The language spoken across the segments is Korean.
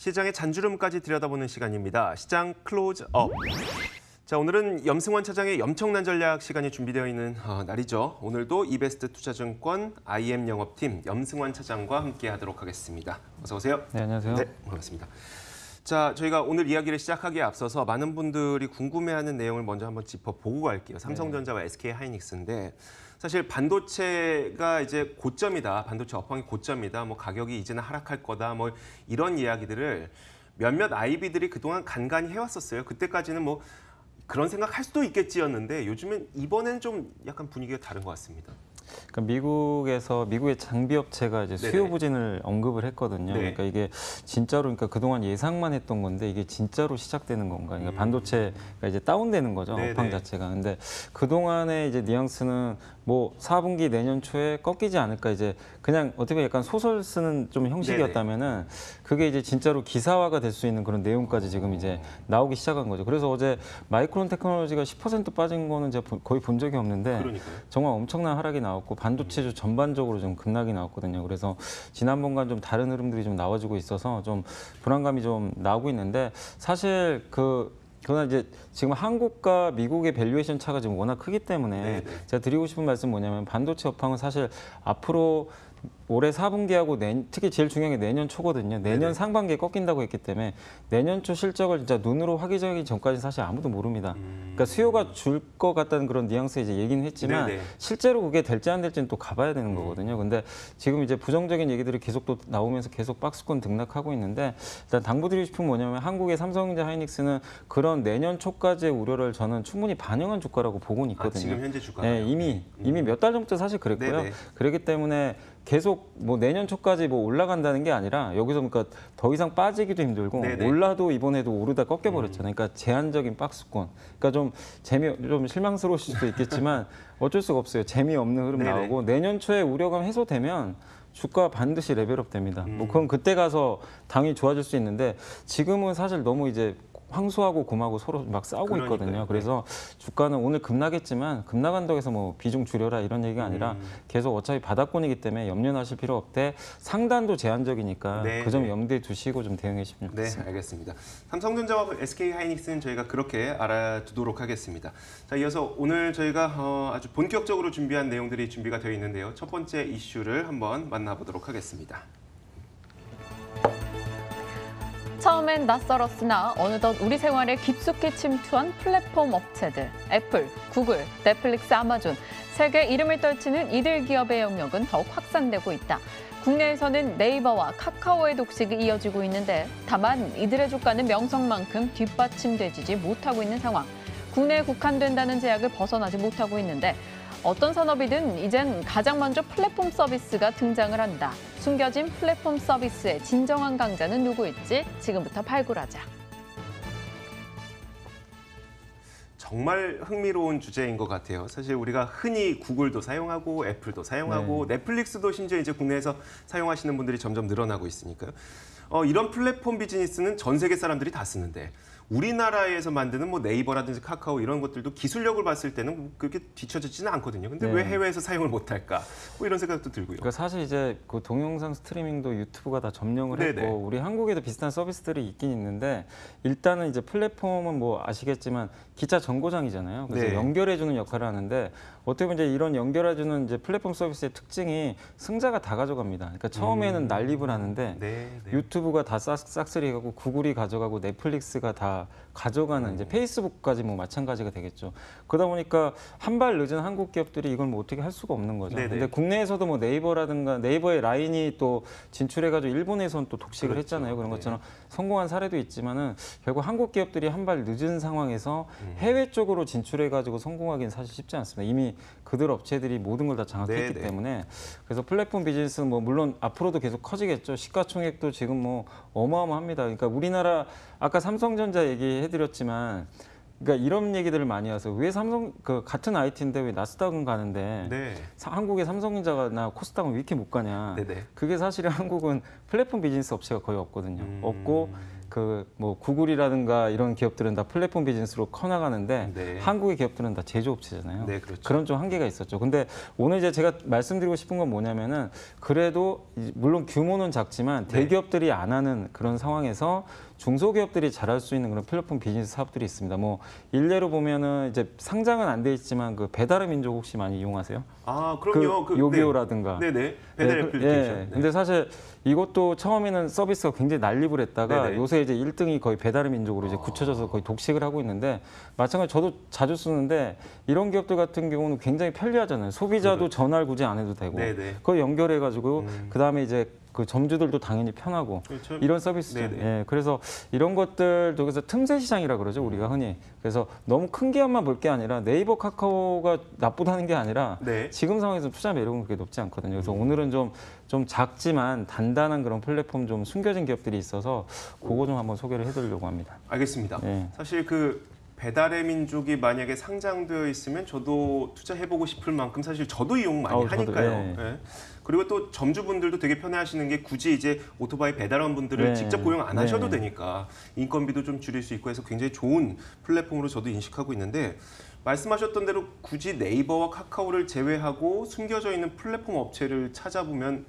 시장의 잔주름까지 들여다보는 시간입니다. 시장 클로즈업. 자, 오늘은 염승환 차장의 엄청난 전략 시간이 준비되어 있는 날이죠. 오늘도 이베스트 투자증권 IM 영업팀 염승환 차장과 함께하도록 하겠습니다. 어서 오세요. 네, 안녕하세요. 네, 반갑습니다. 자, 저희가 오늘 이야기를 시작하기에 앞서서 많은 분들이 궁금해하는 내용을 먼저 한번 짚어보고 갈게요. 삼성전자와 SK하이닉스인데 사실 반도체가 이제 고점이다, 반도체 업황이 고점이다, 뭐 가격이 이제는 하락할 거다, 뭐 이런 이야기들을 몇몇 IB들이 그동안 간간히 해왔었어요. 그때까지는 뭐 그런 생각할 수도 있겠지였는데 요즘엔 이번엔 좀 약간 분위기가 다른 것 같습니다. 그러니까 미국의 장비 업체가 이제 수요 네네. 부진을 언급을 했거든요. 네. 그러니까 이게 진짜로 그러니까 그동안 예상만 했던 건데 이게 진짜로 시작되는 건가? 그러니까 반도체가 이제 다운되는 거죠. 네네. 업황 자체가. 근데 그동안의 이제 뉘앙스는 뭐 4분기 내년 초에 꺾이지 않을까 이제 그냥 어떻게 보면 약간 소설 쓰는 좀 형식이었다면은 그게 이제 진짜로 기사화가 될 수 있는 그런 내용까지 지금 이제 나오기 시작한 거죠. 그래서 어제 마이크론 테크놀로지가 10% 빠진 거는 제가 거의 본 적이 없는데 그러니까요. 정말 엄청난 하락이 나왔고 반도체주 전반적으로 좀 급락이 나왔거든요. 그래서 지난번과는 좀 다른 흐름들이 좀 나와주고 있어서 좀 불안감이 좀 나오고 있는데 사실 그러나 이제 지금 한국과 미국의 밸류에이션 차가 지금 워낙 크기 때문에 네네. 제가 드리고 싶은 말씀 뭐냐면 반도체 업황은 사실 앞으로 올해 4분기하고 특히 제일 중요한 게 내년 초거든요. 내년 네네. 상반기에 꺾인다고 했기 때문에 내년 초 실적을 진짜 눈으로 확인하기 전까지 사실 아무도 모릅니다. 그러니까 수요가 줄 것 같다는 그런 뉘앙스 이제 얘기는 했지만 네네. 실제로 그게 될지 안 될지는 또 가봐야 되는 거거든요. 근데 지금 이제 부정적인 얘기들이 계속 또 나오면서 계속 박스권 등락하고 있는데 일단 당부드리고 싶은 건 뭐냐면 한국의 삼성전자 하이닉스는 그런 내년 초까지의 우려를 저는 충분히 반영한 주가라고 보고는 있거든요. 지금 현재 주가가. 네, 이미 몇 달 전부터 사실 그랬고요. 네네. 그렇기 때문에 계속 뭐 내년 초까지 뭐 올라간다는 게 아니라 여기서 그러니까 더 이상 빠지기도 힘들고 네네. 올라도 이번에도 오르다 꺾여버렸잖아요. 그러니까 제한적인 박스권. 그러니까 좀 실망스러우실 수도 있겠지만 어쩔 수가 없어요. 재미없는 흐름 네네. 나오고 내년 초에 우려감 해소되면 주가 반드시 레벨업 됩니다. 뭐 그건 그때 가서 당연히 좋아질 수 있는데 지금은 사실 너무 이제 황소하고 곰하고 서로 막 싸우고 그러니까요. 있거든요. 그래서 주가는 오늘 급락했지만 급락한다고 해서 뭐 비중 줄여라 이런 얘기가 아니라 계속 어차피 바닥권이기 때문에 염려는 하실 필요 없대. 상단도 제한적이니까 네, 그 점 네. 염두에 두시고 좀 대응해 주시면 네, 좋겠습니다. 알겠습니다. 삼성전자와 SK하이닉스는 저희가 그렇게 알아두도록 하겠습니다. 자, 이어서 오늘 저희가 아주 본격적으로 준비한 내용들이 준비가 되어 있는데요. 첫 번째 이슈를 한번 만나보도록 하겠습니다. 처음엔 낯설었으나 어느덧 우리 생활에 깊숙이 침투한 플랫폼 업체들. 애플, 구글, 넷플릭스, 아마존. 세계 이름을 떨치는 이들 기업의 영역은 더욱 확산되고 있다. 국내에서는 네이버와 카카오의 독식이 이어지고 있는데 다만 이들의 주가는 명성만큼 뒷받침되지 못하고 있는 상황. 국내에 국한된다는 제약을 벗어나지 못하고 있는데 어떤 산업이든 이젠 가장 먼저 플랫폼 서비스가 등장을 한다. 숨겨진 플랫폼 서비스의 진정한 강자는 누구일지 지금부터 발굴하자. 정말 흥미로운 주제인 것 같아요. 사실 우리가 흔히 구글도 사용하고 애플도 사용하고 넷플릭스도 심지어 이제 국내에서 사용하시는 분들이 점점 늘어나고 있으니까요. 이런 플랫폼 비즈니스는 전 세계 사람들이 다 쓰는데 우리나라에서 만드는 뭐 네이버라든지 카카오 이런 것들도 기술력을 봤을 때는 그렇게 뒤처지지는 않거든요. 근데 왜 해외에서 사용을 못할까? 뭐 이런 생각도 들고요. 그러니까 사실 이제 그 동영상 스트리밍도 유튜브가 다 점령을 네네. 했고 우리 한국에도 비슷한 서비스들이 있긴 있는데 일단은 이제 플랫폼은 뭐 아시겠지만 기차 정거장이잖아요. 그래서 네. 연결해주는 역할을 하는데 어떻게 보면 이제 이런 연결해주는 이제 플랫폼 서비스의 특징이 승자가 다 가져갑니다. 그러니까 처음에는 난립을 하는데 네. 유튜브가 다 싹쓸이 가고 구글이 가져가고 넷플릭스가 다 가져가는 이제 페이스북까지 뭐 마찬가지가 되겠죠. 그러다 보니까 한 발 늦은 한국 기업들이 이걸 뭐 어떻게 할 수가 없는 거죠. 네네. 근데 국내에서도 뭐 네이버라든가 네이버의 라인이 또 진출해가지고 일본에서는 또 독식을 그렇죠. 했잖아요. 그런 네. 것처럼 성공한 사례도 있지만은 결국 한국 기업들이 한 발 늦은 상황에서 해외 쪽으로 진출해가지고 성공하기는 사실 쉽지 않습니다. 이미 그들 업체들이 모든 걸 다 장악했기 네네. 때문에 그래서 플랫폼 비즈니스는 뭐 물론 앞으로도 계속 커지겠죠. 시가총액도 지금 뭐 어마어마합니다. 그러니까 우리나라 아까 삼성전자 얘기해드렸지만 그러니까 이런 얘기들을 많이 해서 왜 삼성 같은 IT인데 왜 나스닥은 가는데 네. 한국의 삼성전자나 코스닥은 왜 이렇게 못 가냐? 네네. 그게 사실은 한국은 플랫폼 비즈니스 업체가 거의 없거든요. 없고 그 뭐 구글이라든가 이런 기업들은 다 플랫폼 비즈니스로 커나가는데 네. 한국의 기업들은 다 제조업체잖아요. 네, 그렇죠. 그런 좀 한계가 있었죠. 근데 오늘 이제 제가 말씀드리고 싶은 건 뭐냐면은 그래도 물론 규모는 작지만 네. 대기업들이 안 하는 그런 상황에서 중소기업들이 잘할 수 있는 그런 플랫폼 비즈니스 사업들이 있습니다. 뭐 일례로 보면은 이제 상장은 안 돼 있지만 그 배달의 민족 혹시 많이 이용하세요? 아, 그럼요. 그 요기요라든가. 네네. 배달 애플리케이션. 네. 근데 사실 이것도 처음에는 서비스가 굉장히 난립을 했다가 네네. 요새 이제 1등이 거의 배달의 민족으로 이제 굳혀져서 거의 독식을 하고 있는데 마찬가지 저도 자주 쓰는데 이런 기업들 같은 경우는 굉장히 편리하잖아요. 소비자도 전화를 굳이 안 해도 되고 네네. 그걸 연결해가지고 그 다음에 이제 그 점주들도 당연히 편하고 그렇죠. 이런 서비스죠. 네네. 예, 그래서 이런 것들 그래서 틈새 시장이라 그러죠 우리가 흔히. 그래서 너무 큰 기업만 볼 게 아니라 네이버, 카카오가 나쁘다는 게 아니라 네. 지금 상황에서 투자 매력은 그렇게 높지 않거든요. 그래서 오늘은 좀 작지만 단단한 그런 플랫폼 좀 숨겨진 기업들이 있어서 그거 좀 한번 소개를 해드리려고 합니다. 알겠습니다. 네. 사실 그 배달의 민족이 만약에 상장되어 있으면 저도 투자해보고 싶을 만큼 사실 저도 이용 많이 저도, 하니까요. 예. 예. 그리고 또 점주분들도 되게 편해하시는 게 굳이 이제 오토바이 배달원분들을 네. 직접 고용 안 하셔도 네. 되니까 인건비도 좀 줄일 수 있고 해서 굉장히 좋은 플랫폼으로 저도 인식하고 있는데 말씀하셨던 대로 굳이 네이버와 카카오를 제외하고 숨겨져 있는 플랫폼 업체를 찾아보면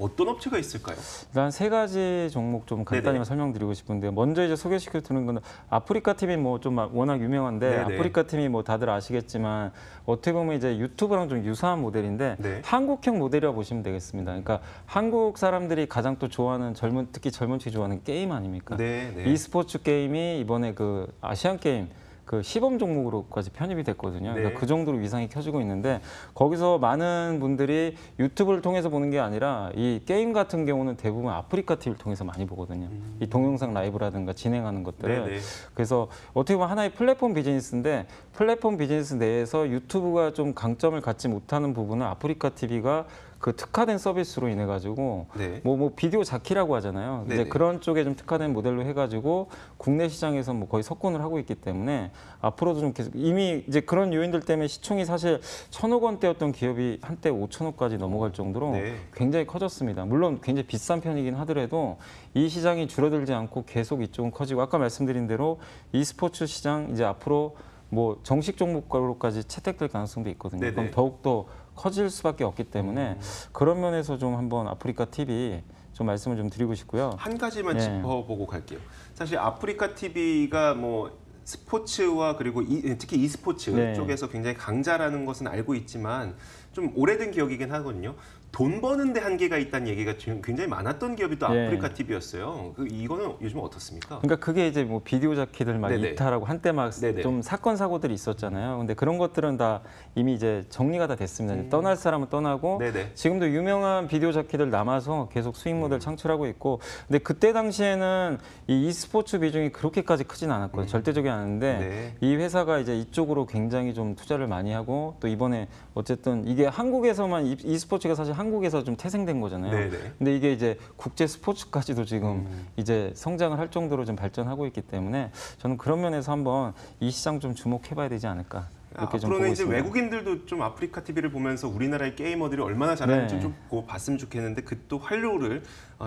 어떤 업체가 있을까요? 일단 세 가지 종목 좀 간단히 네네. 설명드리고 싶은데요. 먼저 이제 소개시켜 드리는 거는 아프리카 TV 뭐 좀 워낙 유명한데 네네. 아프리카 TV 뭐 다들 아시겠지만 어떻게 보면 이제 유튜브랑 좀 유사한 모델인데 네. 한국형 모델이라고 보시면 되겠습니다. 그러니까 한국 사람들이 가장 또 좋아하는 특히 젊은 층이 좋아하는 게임 아닙니까? 네, 네. e스포츠 게임이 이번에 그 아시안 게임 그 시범 종목으로까지 편입이 됐거든요. 네. 그러니까 그 정도로 위상이 켜지고 있는데 거기서 많은 분들이 유튜브를 통해서 보는 게 아니라 이 게임 같은 경우는 대부분 아프리카 TV를 통해서 많이 보거든요. 이 동영상 라이브라든가 진행하는 것들을. 네, 네. 그래서 어떻게 보면 하나의 플랫폼 비즈니스인데 플랫폼 비즈니스 내에서 유튜브가 좀 강점을 갖지 못하는 부분을 아프리카 TV가 그 특화된 서비스로 인해 가지고 네. 뭐 비디오 자키라고 하잖아요. 이제 네네. 그런 쪽에 좀 특화된 모델로 해가지고 국내 시장에서 뭐 거의 석권을 하고 있기 때문에 앞으로도 좀 계속 이미 이제 그런 요인들 때문에 시총이 사실 1,000억 원대였던 기업이 한때 5천억까지 넘어갈 정도로 네. 굉장히 커졌습니다. 물론 굉장히 비싼 편이긴 하더라도 이 시장이 줄어들지 않고 계속 이쪽은 커지고 아까 말씀드린 대로 e스포츠 시장 이제 앞으로 뭐 정식 종목으로까지 채택될 가능성도 있거든요. 네네. 그럼 더욱더 커질 수밖에 없기 때문에 그런 면에서 좀 한번 아프리카 TV 좀 말씀을 좀 드리고 싶고요. 한 가지만 네. 짚어보고 갈게요. 사실 아프리카 TV가 뭐 스포츠와 그리고 특히 e스포츠 네. 쪽에서 굉장히 강자라는 것은 알고 있지만 좀 오래된 기억이긴 하거든요. 돈 버는데 한계가 있다는 얘기가 지금 굉장히 많았던 기업이 또 네. 아프리카 TV였어요. 이거는 요즘 어떻습니까? 그러니까 그게 이제 뭐 비디오 자키들 막 네네. 이탈하고 한때 막 네네. 좀 사건 사고들이 있었잖아요. 근데 그런 것들은 다 이미 이제 정리가 다 됐습니다. 이제 떠날 사람은 떠나고 네네. 지금도 유명한 비디오 자키들 남아서 계속 수익 모델 창출하고 있고 근데 그때 당시에는 이 e스포츠 비중이 그렇게까지 크진 않았거든요. 절대적이 않은데 네. 이 회사가 이제 이쪽으로 굉장히 좀 투자를 많이 하고 또 이번에 어쨌든 이게 한국에서만 e스포츠가 사실 한국에서 좀 태생된 거잖아요. 네네. 근데 이게 이제 국제 스포츠까지도 지금 이제 성장을 할 정도로 좀 발전하고 있기 때문에 저는 그런 면에서 한번 이 시장 좀 주목해봐야 되지 않을까 이렇게 좀 보고 앞으로는 이제 있습니다. 외국인들도 좀 아프리카 TV를 보면서 우리나라의 게이머들이 얼마나 잘하는지 네. 좀 봤으면 좋겠는데 그 또 활로를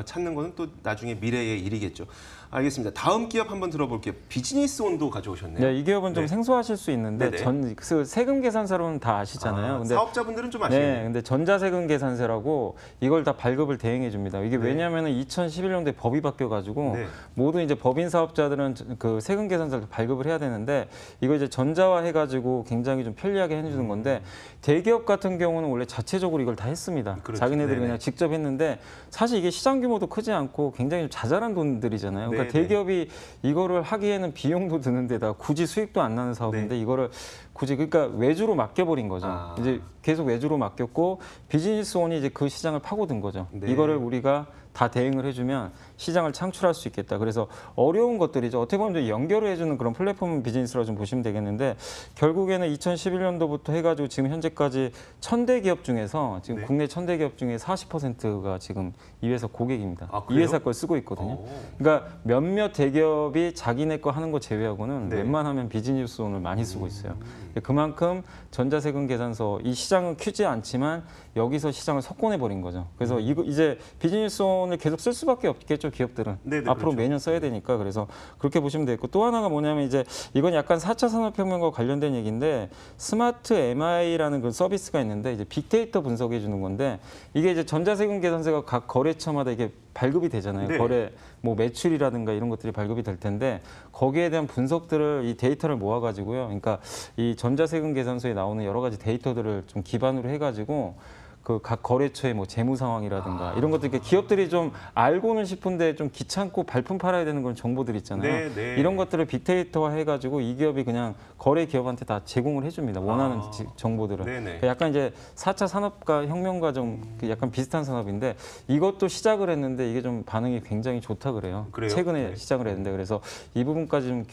찾는 것은 또 나중에 미래의 일이겠죠. 알겠습니다. 다음 기업 한번 들어볼게요. 비즈니스 온도 가져오셨네요. 네, 이 기업은 좀 네. 생소하실 수 있는데 네네. 그 세금 계산서로는 다 아시잖아요. 근데 사업자분들은 좀 아시네요. 네, 근데 전자세금 계산서라고 이걸 다 발급을 대행해 줍니다. 이게 네. 왜냐하면 2011년도에 법이 바뀌어가지고 네. 모든 이제 법인 사업자들은 그 세금 계산서를 발급을 해야 되는데 이거 이제 전자화해가지고 굉장히 좀 편리하게 해주는 건데 대기업 같은 경우는 원래 자체적으로 이걸 다 했습니다. 그렇죠. 자기네들이 네네. 그냥 직접 했는데 사실 이게 시장 규모도 크지 않고 굉장히 좀 자잘한 돈들이잖아요. 그러니까 네네. 대기업이 이거를 하기에는 비용도 드는데다 굳이 수익도 안 나는 사업인데 이거를 굳이 그러니까 외주로 맡겨버린 거죠. 아. 이제 계속 외주로 맡겼고 비즈니스온이 이제 그 시장을 파고든 거죠. 네. 이거를 우리가 다 대응을 해주면 시장을 창출할 수 있겠다. 그래서 어려운 것들이죠. 어떻게 보면 이제 연결을 해주는 그런 플랫폼 비즈니스라고 좀 보시면 되겠는데 결국에는 2011년도부터 해가지고 지금 현재까지 1,000대 기업 중에서 지금 네. 국내 1,000대 기업 중에 40%가 지금 이 회사 고객입니다. 아, 이 그래요? 회사 걸 쓰고 있거든요. 오. 그러니까 몇몇 대기업이 자기네 거 하는 거 제외하고는 네. 웬만하면 비즈니스온을 많이 쓰고 있어요. 그만큼 전자세금 계산서 이 시장은 크지 않지만 여기서 시장을 석권해 버린 거죠. 그래서 이거 이제 비즈니스온을 계속 쓸 수밖에 없겠죠. 기업들은. 네네, 앞으로 그렇죠. 매년 써야 되니까. 그래서 그렇게 보시면 되겠고, 또 하나가 뭐냐면 이제 이건 약간 4차 산업혁명과 관련된 얘기인데, 스마트 MI라는 그 서비스가 있는데 이제 빅데이터 분석해 주는 건데, 이게 이제 전자세금 계산서가 각 거래처마다 이게 발급이 되잖아요. 네. 거래 뭐 매출이라든가 이런 것들이 발급이 될 텐데, 거기에 대한 분석들을 이 데이터를 모아 가지고요. 그러니까 이 전자세금 계산서에 나오는 여러 가지 데이터들을 좀 기반으로 해 가지고 그 각 거래처의 뭐 재무 상황이라든가 이런 것들, 이렇게 기업들이 좀 알고는 싶은데 좀 귀찮고 발품 팔아야 되는 그런 정보들 있잖아요. 네, 네. 이런 것들을 빅데이터화 해가지고 이 기업이 그냥 거래 기업한테 다 제공을 해줍니다. 원하는 정보들을. 네네. 그러니까 약간 이제 4차 산업과 혁명과 좀 약간 비슷한 산업인데, 이것도 시작을 했는데 이게 좀 반응이 굉장히 좋다 그래요. 그래요? 최근에 네. 시작을 했는데, 그래서 이 부분까지 좀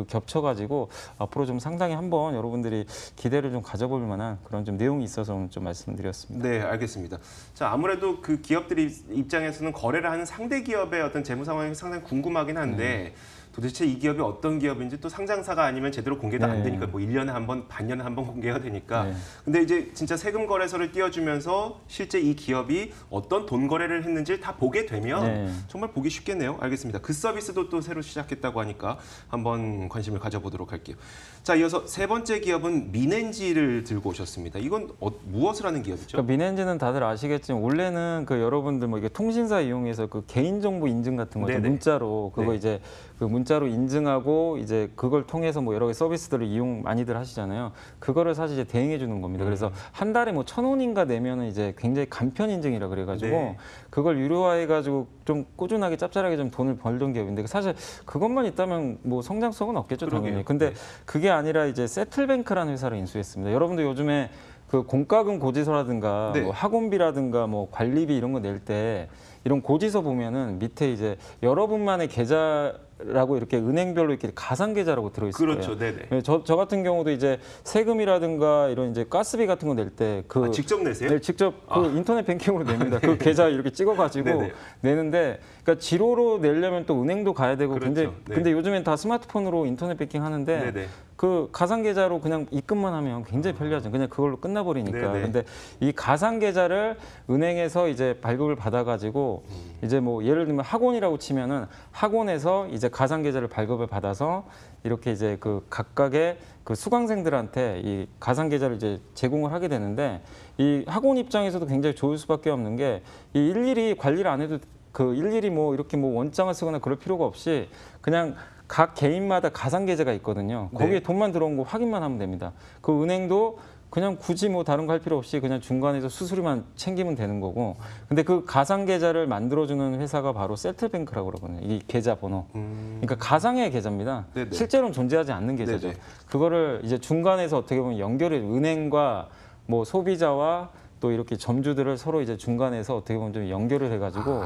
겹쳐가지고 앞으로 좀 상당히 한번 여러분들이 기대를 좀 가져볼 만한 그런 좀 내용이 있어서 오늘 좀 말씀드렸습니다. 네, 알겠습니다. 자, 아무래도 그 기업들 입장에서는 거래를 하는 상대 기업의 어떤 재무 상황이 상당히 궁금하긴 한데, 도대체 이 기업이 어떤 기업인지, 또 상장사가 아니면 제대로 공개도 안 네. 되니까 뭐 1년에 한 번, 반년에 한 번 공개가 되니까. 네. 근데 이제 진짜 세금 거래소를 띄워주면서 실제 이 기업이 어떤 돈 거래를 했는지를 다 보게 되면 네. 정말 보기 쉽겠네요. 알겠습니다. 그 서비스도 또 새로 시작했다고 하니까 한번 관심을 가져보도록 할게요. 자, 이어서 세 번째 기업은 민엔지를 들고 오셨습니다. 이건 무엇을 하는 기업이죠? 그러니까 민엔지는 다들 아시겠지만, 원래는 그 여러분들 뭐 이게 통신사 이용해서 그 개인정보 인증 같은 거죠. 네네. 문자로 그거 네. 이제 그 문자로 인증하고 이제 그걸 통해서 뭐 여러 가지 서비스들을 이용 많이들 하시잖아요. 그거를 사실 이제 대행해 주는 겁니다. 그래서 한 달에 뭐 1,000원인가 내면은 이제 굉장히 간편 인증이라 그래가지고 네. 그걸 유료화해가지고 좀 꾸준하게 짭짤하게 좀 돈을 벌던 기업인데, 사실 그것만 있다면 뭐 성장성은 없겠죠, 그러게요. 당연히. 근데 네. 그게 아니라 이제 세틀뱅크라는 회사를 인수했습니다. 여러분들 요즘에 그 공과금 고지서라든가 네. 뭐 학원비라든가 뭐 관리비 이런 거 낼 때 이런 고지서 보면은 밑에 이제 여러분만의 계좌라고 이렇게 은행별로 이렇게 가상 계좌라고 들어 있을 그렇죠. 거예요. 네네. 저 같은 경우도 이제 세금이라든가 이런 이제 가스비 같은 거 낼 때 그 직접 내세요? 네, 직접 그 인터넷 뱅킹으로 냅니다. 그 계좌 이렇게 찍어가지고 네네. 내는데, 그러니까 지로로 내려면 또 은행도 가야 되고, 그렇죠. 네. 근데 요즘엔 다 스마트폰으로 인터넷 뱅킹 하는데, 네네. 그 가상 계좌로 그냥 입금만 하면 굉장히 편리하죠. 그냥 그걸로 끝나버리니까. 네네. 근데 이 가상 계좌를 은행에서 이제 발급을 받아가지고 이제 뭐 예를 들면 학원이라고 치면은 학원에서 이제 가상 계좌를 발급을 받아서 이렇게 이제 그 각각의 그 수강생들한테 이 가상 계좌를 이제 제공을 하게 되는데, 이 학원 입장에서도 굉장히 좋을 수밖에 없는 게, 이 일일이 관리를 안 해도 그 일일이 뭐 이렇게 뭐 원장을 쓰거나 그럴 필요가 없이 그냥 각 개인마다 가상 계좌가 있거든요. 거기에 네. 돈만 들어온 거 확인만 하면 됩니다. 그 은행도 그냥 굳이 뭐 다른 거 할 필요 없이 그냥 중간에서 수수료만 챙기면 되는 거고. 근데 그 가상 계좌를 만들어주는 회사가 바로 세틀뱅크라고 그러거든요. 이 계좌 번호. 그러니까 가상의 계좌입니다. 네네. 실제로는 존재하지 않는 계좌죠. 네네. 그거를 이제 중간에서 어떻게 보면 연결해, 은행과 뭐 소비자와 또 이렇게 점주들을 서로 이제 중간에서 어떻게 보면 좀 연결을 해가지고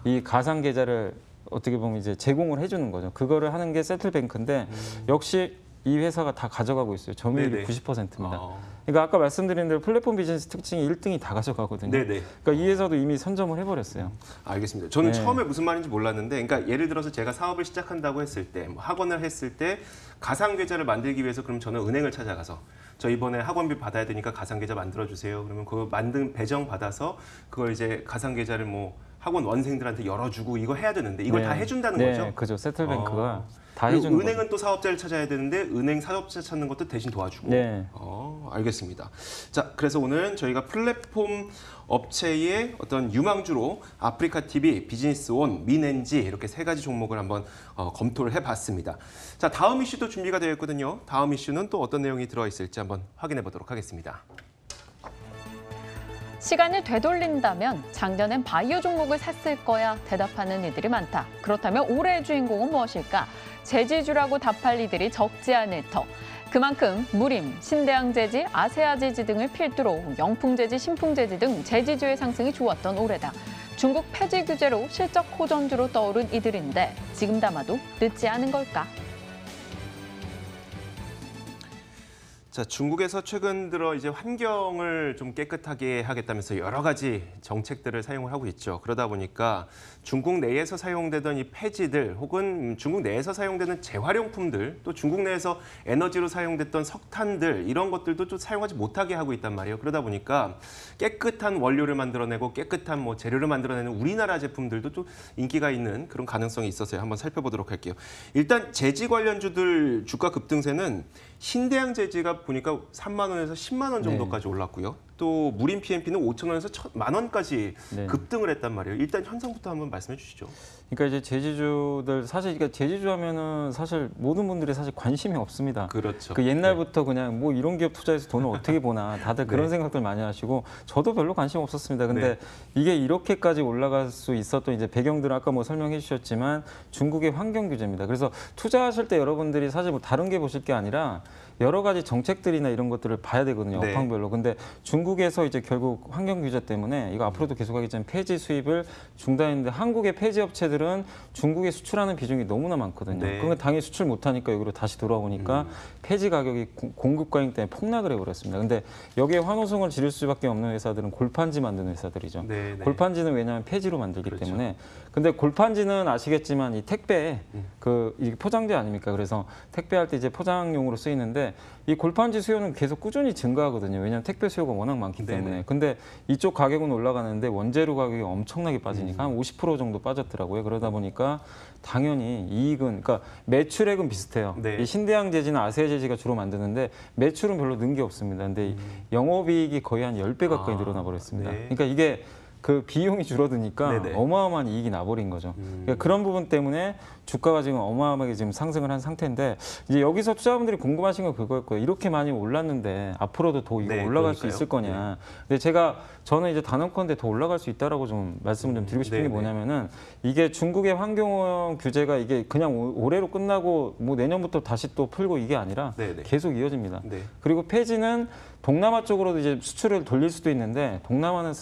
이 가상 계좌를 어떻게 보면 이제 제공을 해주는 거죠. 그거를 하는 게 세틀뱅크인데, 역시 이 회사가 다 가져가고 있어요. 점유율이 네네. 90%입니다. 그러니까 아까 말씀드린 대로 플랫폼 비즈니스 특징이 1등이 다 가져가거든요. 네네. 그러니까 이 회사도 이미 선점을 해버렸어요. 알겠습니다. 저는 네. 처음에 무슨 말인지 몰랐는데, 그러니까 예를 들어서 제가 사업을 시작한다고 했을 때, 뭐 학원을 했을 때 가상 계좌를 만들기 위해서 그럼 저는 은행을 찾아가서 저 이번에 학원비 받아야 되니까 가상 계좌 만들어 주세요. 그러면 그거 만든 배정 받아서 그걸 이제 가상 계좌를 뭐 학원 원생들한테 열어주고 이거 해야 되는데, 이걸 다 해준다는 네, 거죠? 그죠. 세틀뱅크가 다 그리고 해주는 거죠. 은행은 또 사업자를 찾아야 되는데 은행 사업자 찾는 것도 대신 도와주고. 네. 알겠습니다. 자, 그래서 오늘 저희가 플랫폼 업체의 어떤 유망주로 아프리카 TV, 비즈니스온, 민엔지 이렇게 세 가지 종목을 한번 검토를 해봤습니다. 자, 다음 이슈도 준비가 되어 있거든요. 다음 이슈는 또 어떤 내용이 들어있을지 한번 확인해 보도록 하겠습니다. 시간을 되돌린다면 작년엔 바이오 종목을 샀을 거야 대답하는 이들이 많다. 그렇다면 올해의 주인공은 무엇일까? 제지주라고 답할 이들이 적지 않을 터. 그만큼 무림, 신대양제지, 아세아제지 등을 필두로 영풍제지, 신풍제지 등 제지주의 상승이 좋았던 올해다. 중국 폐지 규제로 실적 호전주로 떠오른 이들인데 지금 담아도 늦지 않은 걸까? 자, 중국에서 최근 들어 이제 환경을 좀 깨끗하게 하겠다면서 여러 가지 정책들을 사용을 하고 있죠. 그러다 보니까 중국 내에서 사용되던 이 폐지들 혹은 중국 내에서 사용되는 재활용품들 또 중국 내에서 에너지로 사용됐던 석탄들 이런 것들도 좀 사용하지 못하게 하고 있단 말이에요. 그러다 보니까 깨끗한 원료를 만들어내고 깨끗한 뭐 재료를 만들어내는 우리나라 제품들도 좀 인기가 있는 그런 가능성이 있어서요. 한번 살펴보도록 할게요. 일단 제지 관련주들 주가 급등세는 신대양 제지가 보니까 3만 원에서 10만 원 정도까지 올랐고요. 또 무림 PMP는 5천 원에서 1만 원까지 네. 급등을 했단 말이에요. 일단 현상부터 한번 말씀해 주시죠. 그러니까 이제 제지주들 사실 그러니까 제지주 하면은 사실 모든 분들이 사실 관심이 없습니다. 그렇죠. 그 옛날부터 그냥 뭐 이런 기업 투자해서 돈을 어떻게 보나 다들 그런 생각들 많이 하시고 저도 별로 관심 없었습니다. 근데 이게 이렇게까지 올라갈 수 있었던 이제 배경들은 아까 뭐 설명해 주셨지만 중국의 환경 규제입니다. 그래서 투자하실 때 여러분들이 사실 뭐 다른 게 보실 게 아니라 여러 가지 정책들이나 이런 것들을 봐야 되거든요. 네. 업황별로. 근데 중국에서 이제 결국 환경 규제 때문에 이거 앞으로도 계속하겠지만 폐지 수입을 중단했는데 한국의 폐지 업체들은 중국에 수출하는 비중이 너무나 많거든요. 네. 그러면 당연히 수출 못하니까 여기로 다시 돌아오니까 폐지 가격이 공급 과잉 때문에 폭락을 해버렸습니다. 근데 여기에 환호성을 지를 수밖에 없는 회사들은 골판지 만드는 회사들이죠. 네, 네. 골판지는 왜냐하면 폐지로 만들기 그렇죠. 때문에. 근데 골판지는 아시겠지만 이 택배 이게 포장재 아닙니까? 그래서 택배할 때 이제 포장용으로 쓰이는데 이 골판지 수요는 계속 꾸준히 증가하거든요. 왜냐하면 택배 수요가 워낙 많기 때문에. 네네. 근데 이쪽 가격은 올라가는데 원재료 가격이 엄청나게 빠지니까 한 50% 정도 빠졌더라고요. 그러다 보니까 당연히 이익은 그러니까 매출액은 비슷해요. 네. 이 신대양 제지나 아세 제지가 주로 만드는데 매출은 별로 는 게 없습니다. 근데 이 영업이익이 거의 한 10배 가까이 늘어나 버렸습니다. 네. 그러니까 이게 그 비용이 줄어드니까 네네. 어마어마한 이익이 나버린 거죠. 그러니까 그런 부분 때문에 주가가 지금 어마어마하게 지금 상승을 한 상태인데 이제 여기서 투자분들이 궁금하신 건 그거일 거예요. 이렇게 많이 올랐는데 앞으로도 더 이거 네, 올라갈 수 그러니까요. 있을 거냐. 근데 저는 이제 단언컨대 더 올라갈 수 있다라고 좀 말씀을 좀 드리고 싶은 게 네네. 뭐냐면은 이게 중국의 환경오염 규제가 이게 그냥 올해로 끝나고 뭐 내년부터 다시 또 풀고 이게 아니라 네네. 계속 이어집니다. 네. 그리고 폐지는 동남아 쪽으로도 이제 수출을 돌릴 수도 있는데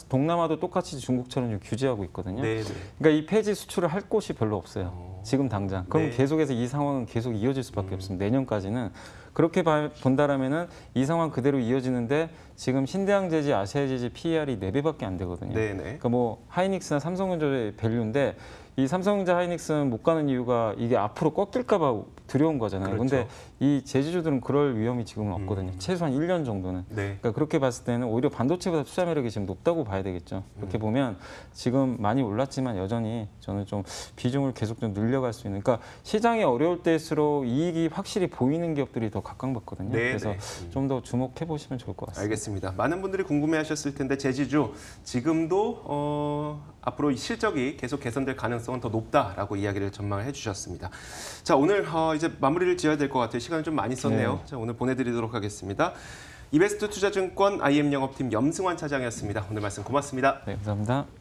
동남아도 똑같이 중국처럼 좀 규제하고 있거든요. 네, 네. 그러니까 이 폐지 수출을 할 곳이 별로 없어요. 지금 당장. 그럼 네. 계속해서 이 상황은 계속 이어질 수밖에 없습니다. 내년까지는. 그렇게 본다라면은 이 상황 그대로 이어지는데 지금 신대양 제지, 아시아 제지 PER이 4배밖에 안 되거든요. 네, 네. 그러니까 뭐 하이닉스나 삼성전자의 밸류인데 이 삼성전자 하이닉스는 못 가는 이유가 이게 앞으로 꺾일까 봐 두려운 거잖아요. 그렇죠. 근데 이 제지주들은 그럴 위험이 지금은 없거든요. 최소한 1년 정도는. 네. 그러니까 그렇게 봤을 때는 오히려 반도체보다 투자 매력이 지금 높다고 봐야 되겠죠. 이렇게 보면 지금 많이 올랐지만 여전히 저는 좀 비중을 계속 좀 늘려갈 수 있는. 그러니까 시장이 어려울 때일수록 이익이 확실히 보이는 기업들이 더 각광받거든요. 네, 그래서 네. 좀 더 주목해 보시면 좋을 것 같습니다. 알겠습니다. 많은 분들이 궁금해하셨을 텐데 제지주 지금도 앞으로 이 실적이 계속 개선될 가능성은 더 높다라고 이야기를 전망을 해주셨습니다. 자, 오늘 이제 마무리를 지어야 될 것 같아요. 시간을 좀 많이 썼네요. 네. 자, 오늘 보내드리도록 하겠습니다. 이베스트 투자증권 IM 영업팀 염승환 차장이었습니다. 오늘 말씀 고맙습니다. 네, 감사합니다.